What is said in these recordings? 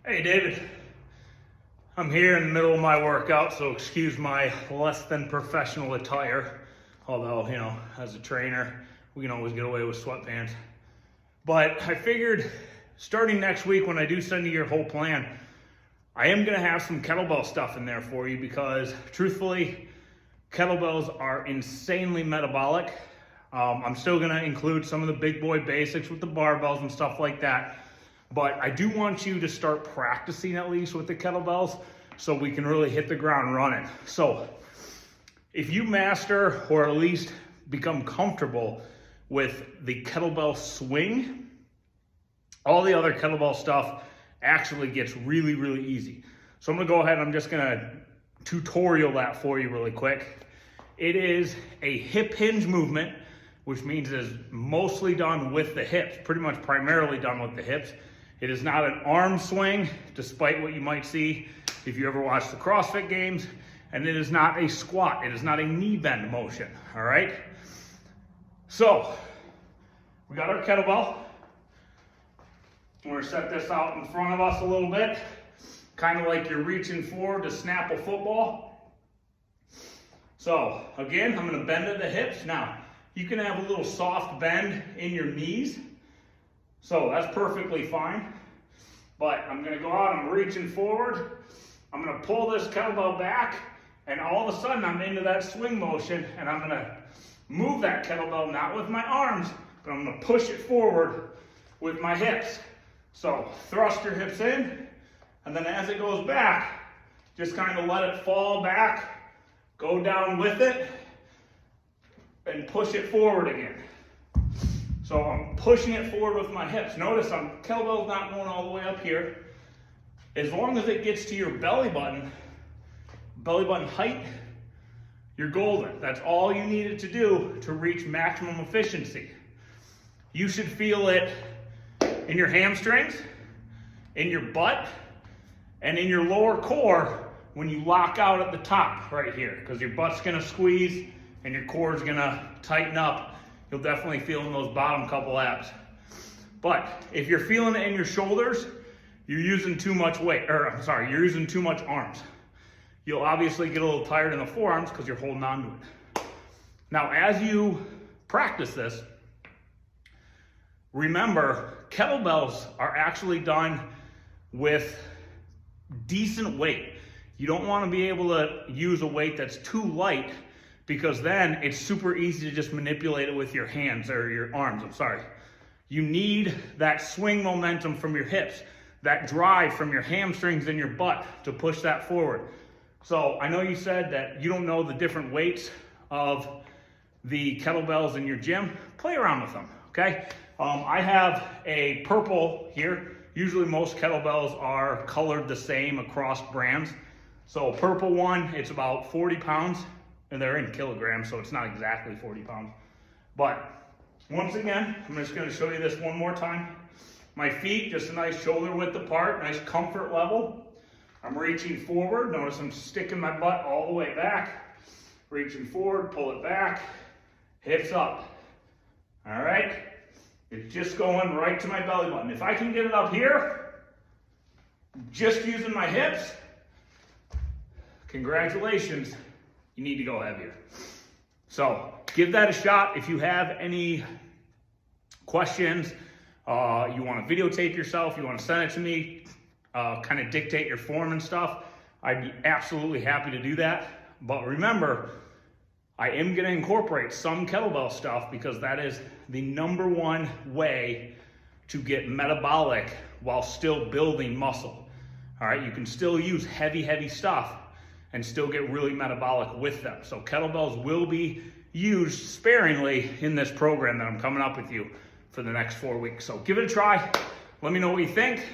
Hey David, I'm here in the middle of my workout, so excuse my less than professional attire. Although, as a trainer, we can always get away with sweatpants. But I figured starting next week when I do send you your whole plan, I am gonna have some kettlebell stuff in there for you because truthfully, kettlebells are insanely metabolic. I'm still gonna include some of the big boy basics with the barbells and stuff like that. But I do want you to start practicing at least with the kettlebells so we can really hit the ground running. So if you master or at least become comfortable with the kettlebell swing, all the other kettlebell stuff actually gets really, really easy. So I'm gonna go ahead and I'm just gonna tutorial that for you really quick. It is a hip hinge movement, which means it is mostly done with the hips, pretty much primarily done with the hips. It is not an arm swing, despite what you might see if you ever watch the CrossFit games, and it is not a squat. It is not a knee bend motion, all right? So, we got our kettlebell. We're gonna set this out in front of us a little bit, kind of like you're reaching forward to snap a football. So, again, I'm gonna bend at the hips. Now, you can have a little soft bend in your knees. So that's perfectly fine, but I'm gonna go out, I'm reaching forward, I'm gonna pull this kettlebell back, and all of a sudden I'm into that swing motion, and I'm gonna move that kettlebell, not with my arms, but I'm gonna push it forward with my hips. So thrust your hips in, and then as it goes back, just kind of let it fall back, go down with it, and push it forward again. So I'm pushing it forward with my hips. Notice kettlebell's not going all the way up here. As long as it gets to your belly button height, you're golden. That's all you need it to do to reach maximum efficiency. You should feel it in your hamstrings, in your butt, and in your lower core when you lock out at the top right here, because your butt's gonna squeeze and your core's gonna tighten up. You'll definitely feel in those bottom couple abs. But if you're feeling it in your shoulders, you're using too much weight, you're using too much arms. You'll obviously get a little tired in the forearms because you're holding on to it. Now, as you practice this, remember, kettlebells are actually done with decent weight. You don't want to be able to use a weight that's too light, because then it's super easy to just manipulate it with your hands or your arms, You need that swing momentum from your hips, that drive from your hamstrings and your butt to push that forward. So I know you said that you don't know the different weights of the kettlebells in your gym. Play around with them, okay? I have a purple here. Usually most kettlebells are colored the same across brands. So purple one, it's about 40 pounds. And they're in kilograms, so it's not exactly 40 pounds. But once again, I'm just gonna show you this one more time. My feet, just a nice shoulder width apart, nice comfort level. I'm reaching forward. Notice I'm sticking my butt all the way back. Reaching forward, pull it back, hips up. All right? It's just going right to my belly button. If I can get it up here, just using my hips, congratulations. You need to go heavier. So give that a shot. If you have any questions, you want to videotape yourself, you want to send it to me, kind of dictate your form and stuff, I'd be absolutely happy to do that. But remember, I am going to incorporate some kettlebell stuff because that is the #1 way to get metabolic while still building muscle. All right, you can still use heavy stuff and still get really metabolic with them. So kettlebells will be used sparingly in this program that I'm coming up with you for the next 4 weeks. So give it a try. Let me know what you think.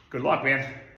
Good luck, man.